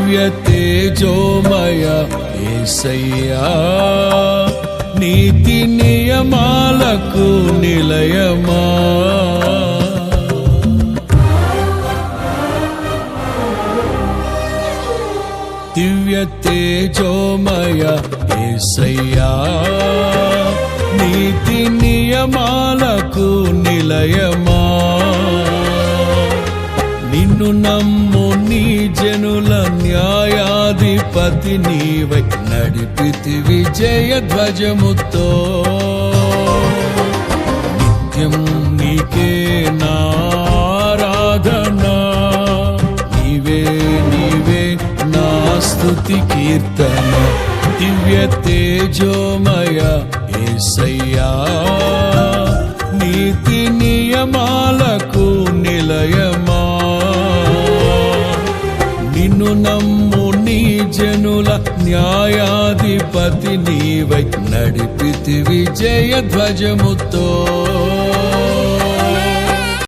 దివ్య తేజోమయ యేసయ్యా నీతి నియమాలకు నిలయమా దివ్య తేజోమయ యేసయ్యా నీతి నియమాలకు నిలయమా నిన్ను నమ్ము నీ జనుల న్యాయాధిపతి నీవై నడిపితి విజయ ధ్వజముతో నిత్యం నీకే నారాధనా నీవే నీవే నా స్తుతి కీర్తన దివ్య తేజోమయ యేసయ్యా నీతి నియమాలకు నిలయమా నిన్ను నమ్ము నీ జనుల న్యాయాధిపతి నీవై నడిపితి విజయ ధ్వజముతో